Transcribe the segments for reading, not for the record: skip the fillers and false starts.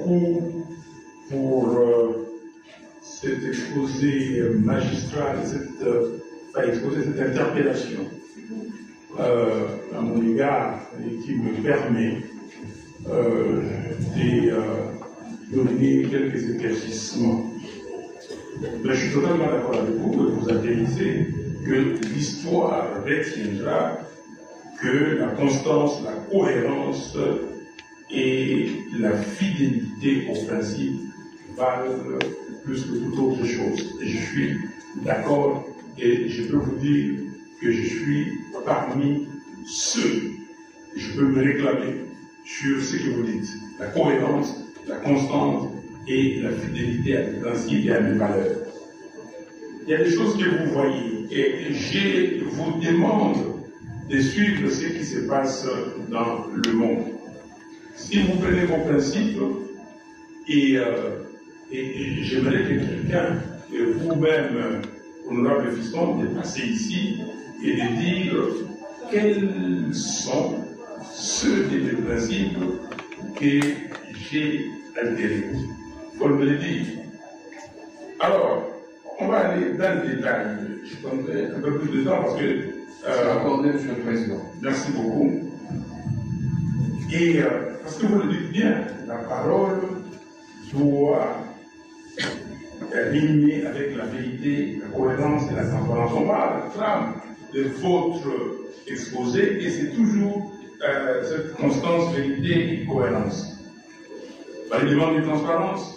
beaucoup pour cet exposé magistral, cette interpellation à mon égard et qui me permet de donner quelques éclaircissements. Mais je suis totalement d'accord avec vous que vous avalisez que l'histoire retiendra que la constance, la cohérence et la fidélité au principe valent plus que toute autre chose. Et je suis d'accord et je peux vous dire que je suis parmi ceux, et je peux me réclamer sur ce que vous dites, la cohérence, la constance et la fidélité à mes principes et à mes valeurs. Il y a des choses que vous voyez et je vous demande de suivre ce qui se passe dans le monde. Si vous prenez vos principes et j'aimerais que quelqu'un, vous-même, honorable fiston, de passer ici et de dire quels sont ceux de mes principes que j'ai altérés. Il faut me le dire. Alors, on va aller dans le détail. Je prendrai un peu plus de temps parce que... c'est accordé, Monsieur le Président. Merci beaucoup. Et parce que vous le dites bien, la parole doit rimer avec la vérité, la cohérence et la transparence. On va à la trame de votre exposé et c'est toujours cette constance, vérité et cohérence. Par les demandes de transparence,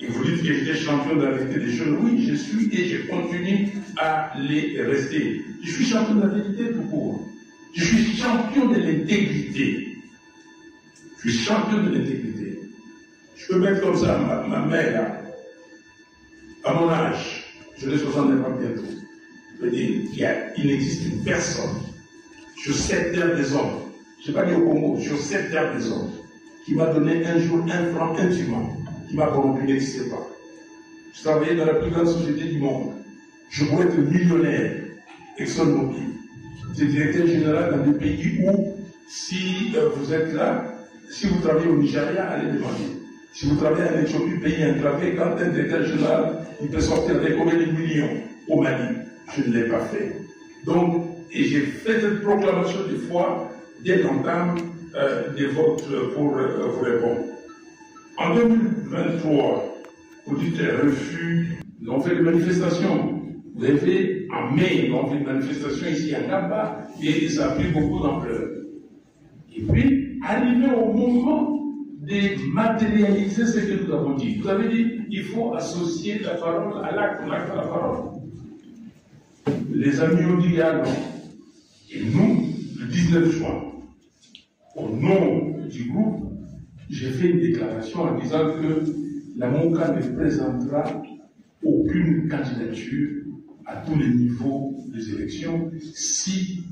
et vous dites que j'étais champion de la vérité des choses. Oui, je suis et je continue à les rester. Je suis champion de la vérité tout court. Je suis champion de l'intégrité. Je suis champion de l'intégrité. Je peux mettre comme ça ma mère là. À mon âge, je l'ai 69 ans bientôt. Je veux dire qu'il n'existe une personne sur cette terre des hommes, je n'ai pas dit au Congo, sur cette terre des hommes, qui m'a donné un jour un franc intimement, qui m'a corrompu, n'existait pas. Je travaillais dans la plus grande société du monde. Je pourrais être millionnaire, ExxonMobil. C'est directeur général dans des pays où, si vous êtes là, si vous travaillez au Nigeria, allez demander. Si vous travaillez en Éthiopie, pays enclavé, quand un directeur général, il peut sortir avec combien de millions au Mali? Je ne l'ai pas fait. Donc, et j'ai fait cette proclamation de foi dès l'entame des votes pour vous répondre. En 2023, vous dites refus, nous avons fait des manifestations. Vous avez fait, en mai, nous avons fait une manifestation ici à Gaba et ça a pris beaucoup d'ampleur. Et puis, arrivé au moment de matérialiser ce que nous avons dit. Vous avez dit, il faut associer la parole à l'acte, l'acte à la parole. Les amis ont dit, ah non. Et nous, le 19 juin, au nom du groupe, j'ai fait une déclaration en disant que la MOCA ne présentera aucune candidature à tous les niveaux des élections si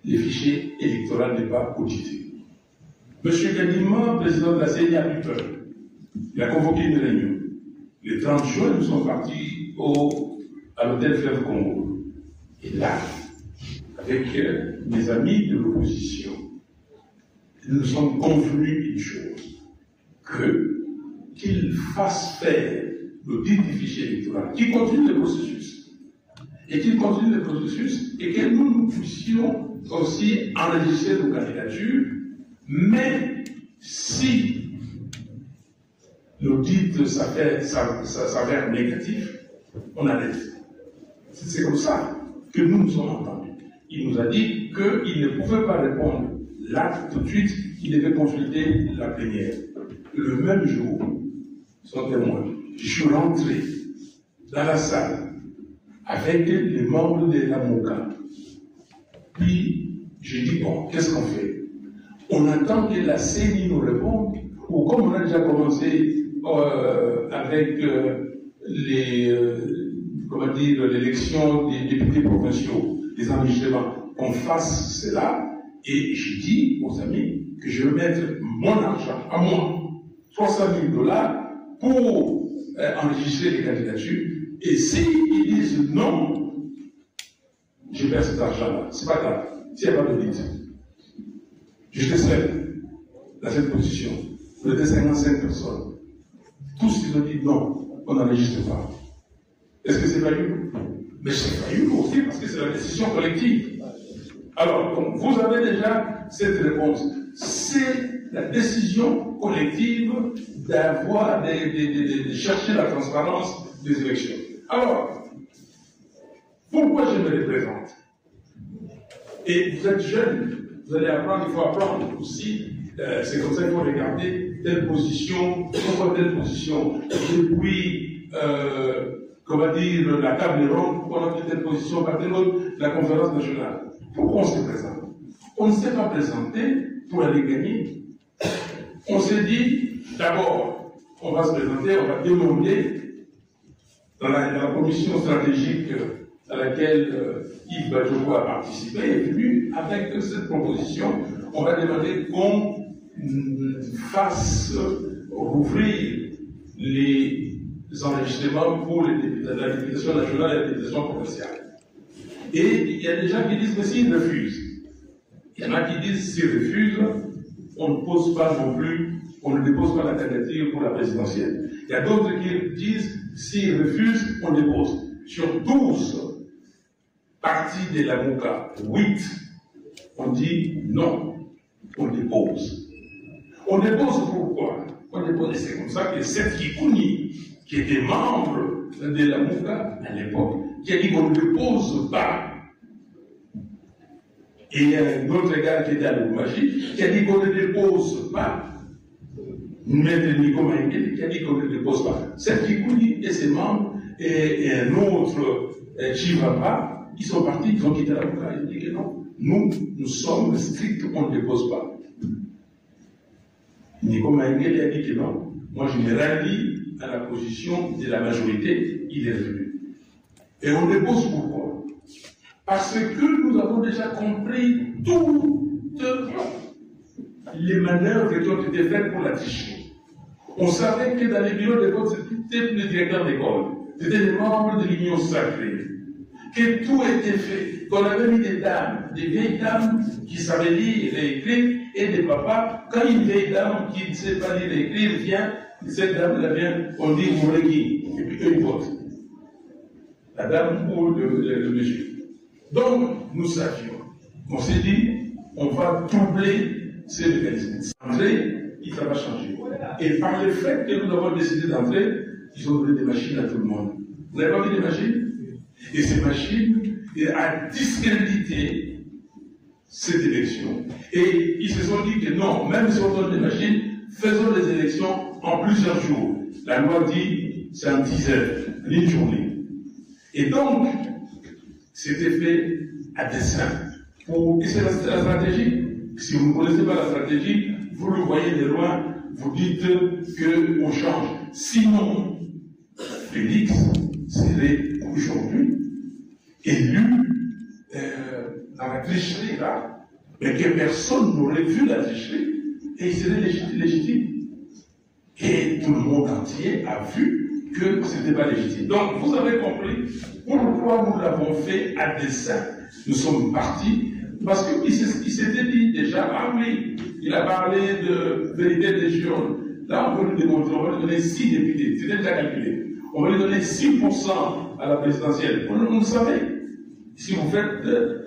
les fichiers électoraux n'est pas audité. M. Kadima, président de la CENI, a eu peur. Il a convoqué une réunion. Le 30 juin, nous sommes partis à l'hôtel Fleuve Congo. Et là, avec mes amis de l'opposition, nous sommes convenus d'une chose, qu'ils fassent faire l'audit du fichier électoral, qu'ils continuent le processus, et qu'ils continuent le processus, et que nous puissions aussi enregistrer nos candidatures, mais si l'audit s'avère négatif, on arrête. C'est comme ça que nous nous sommes entendus. Il nous a dit qu'il ne pouvait pas répondre là tout de suite, il devait consulter la plénière. Le même jour, sont témoins, je suis rentré dans la salle avec les membres de la MOCA. Puis, j'ai dit, bon, qu'est-ce qu'on fait? On attend que la CENI nous réponde, ou comme on a déjà commencé avec l'élection des députés provinciaux, les enregistrements, qu'on fasse cela. Et je dis aux amis que je vais mettre mon argent à moi, $300 000, pour enregistrer les candidatures. Et s'ils disent non, je perds cet argent-là. C'est pas grave. S'il n'y a pas de vide. J'étais seul dans cette position. Vous étiez 55 personnes. Tous ils ont dit non, on n'enregistre pas. Est-ce que c'est Fayoulou? Mais c'est Fayoulou aussi parce que c'est la décision collective. Alors, donc, vous avez déjà cette réponse. C'est la décision collective d'avoir, de chercher la transparence des élections. Alors, pourquoi je me représente? Et vous êtes jeune, vous allez apprendre, il faut apprendre aussi. C'est comme ça qu'il faut regarder telle position, pourquoi telle position. Depuis, comment dire, la table ronde, pourquoi on a pris telle position, par telle autre, la conférence nationale. Pourquoi on se présente? On ne s'est pas présenté pour aller gagner. On s'est dit, d'abord, on va se présenter, on va demander dans la commission stratégique à laquelle Yves Badjogo a participé, est venu avec cette proposition. On va demander qu'on fasse rouvrir les enregistrements pour la députation nationale et la députation provinciale. Et il y a des gens qui disent que s'ils refusent, il y en a qui disent s'ils refusent, on ne pose pas non plus, on ne dépose pas la candidature pour la présidentielle. Il y a d'autres qui disent s'ils refusent, on dépose. Sur 12 parties de la MOCA, 8, on dit non, on dépose. On dépose pourquoi? On dépose, c'est comme ça que Seth Kikouni, qui était membre de la MOCA à l'époque, qui a dit qu'on ne dépose pas. Et il y a un autre gars qui était à l'Oumagé, qui a dit qu'on ne dépose pas. Maître Nico Maïngé, qui a dit qu'on ne dépose pas. Seth Kikouni et ses membres, et un autre, Chivapa, ils sont partis, ils ont quitté la MOCA. Ils ont dit que non, nous sommes stricts, on ne dépose pas. Nico Maïngé a dit que non. Moi, je me rallie à la position de la majorité, il est revenu. Et on dépose pourquoi? Parce que nous avons déjà compris toutes les manœuvres qui ont été faites pour la tricherie. On savait que dans les bureaux de vote, c'était les directeurs d'école, c'était les membres de l'Union sacrée, que tout était fait, qu'on avait mis des dames, des vieilles dames qui savaient lire et écrire, et des papas, quand une vieille dame qui ne sait pas lire et écrire vient, cette dame-là vient, on dit vous voulez qui? Et puis eux ils votent. La dame ou le monsieur. Donc, nous savions. On s'est dit, on va troubler ces mécanismes. Entrer, ça va changer. Et par le fait que nous avons décidé d'entrer, ils ont donné des machines à tout le monde. Vous n'avez pas vu des machines? Et ces machines ont discrédité cette élection. Et ils se sont dit que non, même si on donne des machines, faisons les élections en plusieurs jours. La loi dit, c'est en 10 heures, une journée. Et donc, c'était fait à dessein. Et c'est la stratégie. Si vous ne connaissez pas la stratégie, vous le voyez de loin, vous dites qu'on change. Sinon, Félix serait aujourd'hui élu dans la tricherie là, mais que personne n'aurait vu la tricherie, et il serait légitime. Et tout le monde entier a vu que ce n'était pas légitime. Donc, vous avez compris pourquoi nous l'avons fait à dessein. Nous sommes partis, parce qu'il s'était dit déjà, ah oui, il a parlé de vérité des jurons. Là, on va lui démontrer, on va lui donner 6 députés, c'était déjà calculé. On va lui donner 6% à la présidentielle. On le savait. Si vous faites de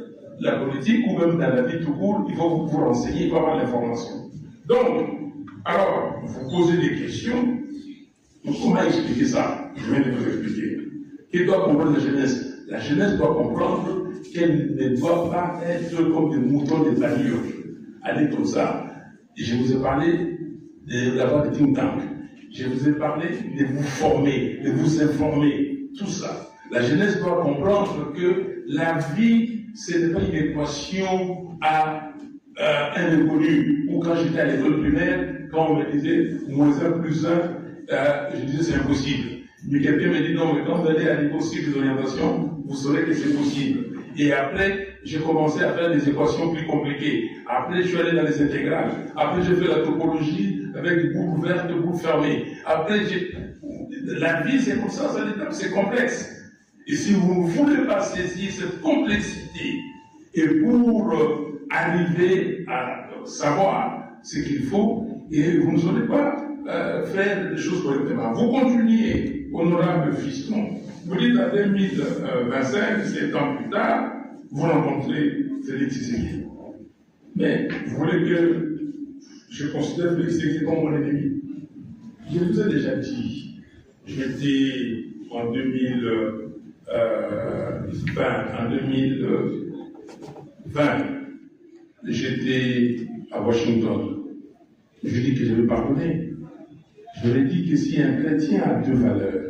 la politique, ou même dans la vie tout court, il faut vous renseigner, il faut avoir l'information. Donc, alors, vous posez des questions. Comment expliquer ça? Je viens de vous expliquer. Qu'est-ce doit comprendre la jeunesse? La jeunesse doit comprendre qu'elle ne doit pas être comme des moutons de pâturage. Allez comme ça. Et je vous ai parlé d'avoir des think tanks. Je vous ai parlé de vous former, de vous informer. Tout ça. La jeunesse doit comprendre que la vie, ce n'est pas une équation à un inconnu. Ou quand j'étais à l'école primaire, quand on me disait -1 plus 1, je disais c'est impossible. Mais quelqu'un me dit non, mais quand vous allez à l'école des orientations, vous saurez que c'est possible. Et après, j'ai commencé à faire des équations plus compliquées. Après, je suis allé dans les intégrales. Après, j'ai fait la topologie avec des boucles ouvertes, boucles fermées. Après, la vie, c'est comme ça, c'est complexe. Et si vous ne voulez pas saisir cette complexité, et pour arriver à savoir ce qu'il faut, Et vous ne saurez pas faire des choses correctement. Vous continuez, honorable fiston. Vous dites à 2025, 7 ans plus tard, vous rencontrez Félix Tshisekedi. Mais vous voulez que je considère Félix Tshisekedi comme mon ennemi? Je vous ai déjà dit, j'étais en 2020, j'étais à Washington. Je dis que je vais pardonner. Je lui ai dit que si un chrétien a deux valeurs,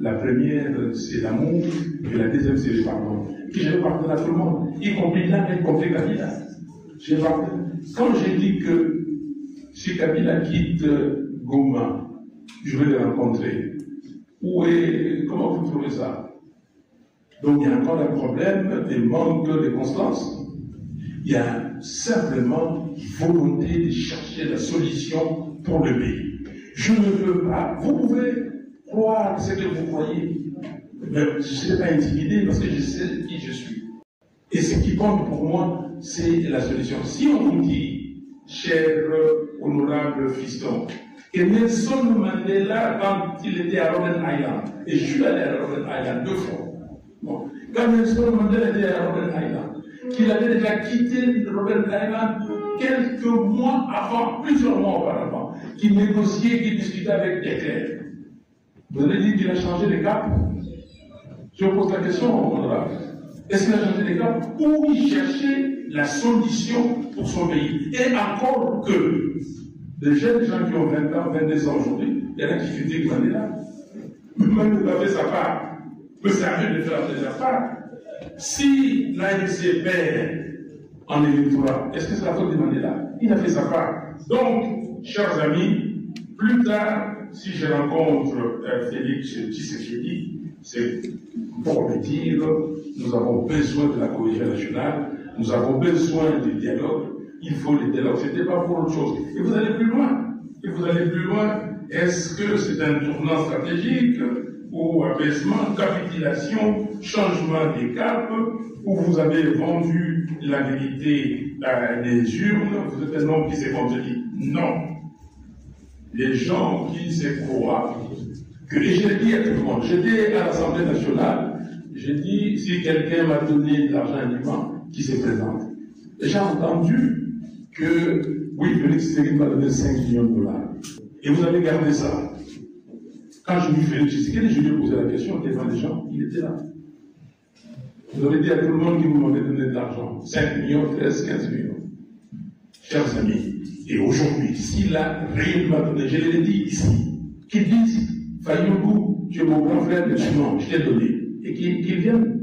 la première c'est l'amour et la deuxième c'est le pardon, que je vais pardonner à tout le monde, y compris là, y compris Kabila. Quand j'ai dit que si Kabila quitte Goma, je vais le rencontrer. Comment vous trouvez ça? Donc il y a encore un problème de manque de constance. Il y a simplement volonté de chercher la solution pour le pays. Je ne veux pas, vous pouvez croire ce que vous croyez, mais je ne serai pas intimidé parce que je sais qui je suis. Et ce qui compte pour moi, c'est la solution. Si on vous dit, cher honorable fiston, que Nelson Mandela, quand il était à Robben Island, et je suis allé à Robben Island 2 fois, bon, quand Nelson Mandela était à Robben Island, qu'il avait déjà quitté Robben Island quelques mois avant, plusieurs mois auparavant, qu'il négociait, qu'il discutait avec des clercs. Vous allez dire qu'il a changé de cap? Je vous pose la question, honorable. Est-ce qu'il a changé de cap? Ou il cherchait la solution pour son pays? Et encore que des jeunes gens qui ont 20 ans, 22 ans aujourd'hui, il y en a qui critiquent Mandela. Mandela fait sa part. Mais c'est à eux de faire sa part. Si l'ANC perd en électorat, est-ce que c'est la faute de Mandela? Il a fait sa part. Donc, chers amis, plus tard, si je rencontre Félix Tshisekedi, c'est pour me dire, nous avons besoin de la cohésion nationale, nous avons besoin du dialogue, il faut le dialogue, ce n'était pas pour autre chose. Et vous allez plus loin. Est-ce que c'est un tournant stratégique ou abaissement, capitulation, changement des caps, où vous avez vendu la vérité des urnes, vous êtes un homme qui s'est contredit? Non. Les gens qui se croient, que j'ai dit à tout le monde, j'étais à l'Assemblée nationale, j'ai dit, si quelqu'un m'a donné de l'argent indûment, qui se présente. J'ai entendu que, oui, Félix Tshisekedi m'a donné 5 millions de dollars. Et vous avez gardé ça. Quand je lui Félix Tshisekedi, je lui ai posé la question devant les gens, il était là. Vous avez dit à tout le monde qui vous m'avait donné de l'argent, 5 millions, 13, 15 millions. Chers amis, et aujourd'hui, s'il a réellement donné, je l'ai dit ici, qu'ils disent, Fayoulou, tu es mon grand frère, mais non, je t'ai donné, et qu'ils viennent.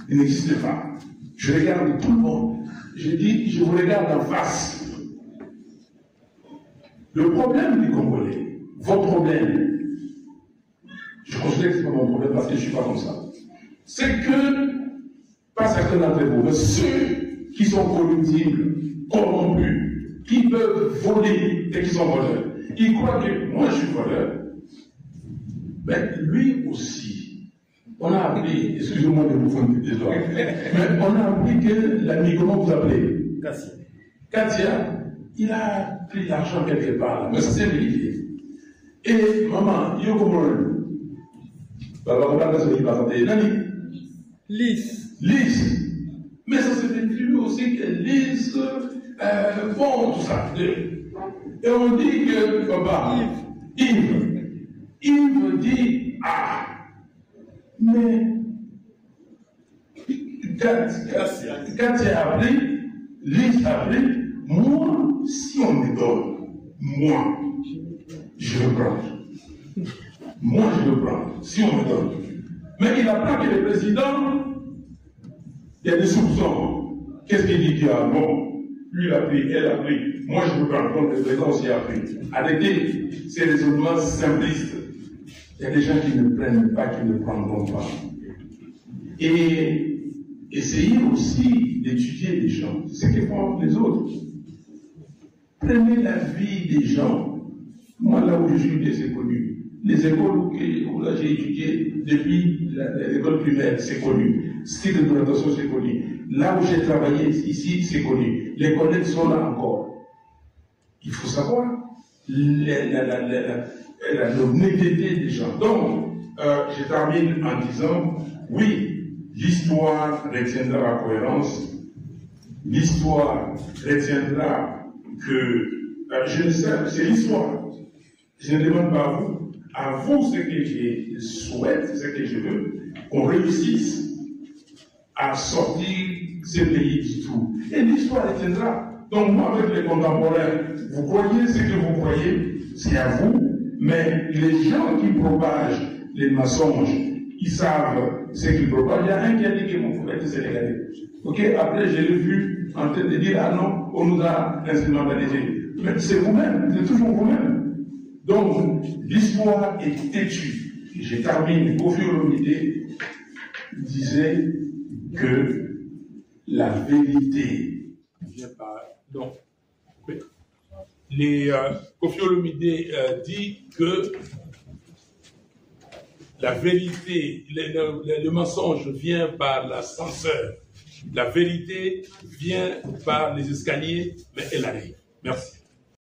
Il n'existe pas. Je regarde tout le monde. Je dis, je vous regarde en face. Le problème des Congolais, votre problème, je considère que ce n'est pas mon problème parce que je ne suis pas comme ça, c'est que, pas certains d'entre vous, mais ceux qui sont corruptibles, corrompus, qui peuvent voler et qui sont voleurs, ils croient que moi je suis voleur, mais lui aussi, on a appris, excusez-moi de vous faire une petite histoire, mais on a appris que l'ami, comment vous appelez? Katia, il a pris l'argent quelque part, là, mais ça s'est vérifié. Et maman, il y a comment Lise. Mais ça s'est vérifié aussi que Lise, bon, tout ça. Et on dit que papa, Yves dit, ah, mais Katia a pris, Lise a pris, moi, si on me donne, moi, je veux prendre. Moi, je veux prendre, si on me donne. Mais il apprend que le président, il y a des soupçons. Qu'est-ce qu'il dit? Ah bon, lui il a pris, elle a pris. Moi, je veux prendre, donc le président aussi a pris. Arrêtez ces raisonnements simplistes. Il y a des gens qui ne prennent pas, qui ne prendront pas. Et essayez aussi d'étudier les gens, ce que font les autres. Prenez la vie des gens. Moi, là où je suis, c'est connu. Les écoles où là j'ai étudié depuis l'école primaire, c'est connu. Style de notation, c'est connu. Là où j'ai travaillé, ici, c'est connu. Les collègues sont là encore. il faut savoir l'honnêteté des gens. Donc, je termine en disant, oui, l'histoire retiendra la cohérence, l'histoire retiendra que, je ne sais, c'est l'histoire. Je ne demande pas à vous ce que je souhaite, ce que je veux, qu'on réussisse à sortir ce pays du tout. Et l'histoire retiendra. Donc moi, avec les contemporains, vous croyez ce que vous croyez, c'est à vous, mais les gens qui propagent les mensonges, ils savent ce qu'ils propagent. Il y a un qui a dit que mon frère était sénégalais. Ok, après je l'ai vu en train de dire, ah non, on nous a instrumentalisé. Mais c'est vous-même, c'est toujours vous-même. Donc, l'histoire est têtue. Je termine, Kofi Olomide disait que la vérité vient par... Donc, Kofi Olomide dit que la vérité, le mensonge vient par l'ascenseur. La vérité vient par les escaliers, mais elle arrive. Merci.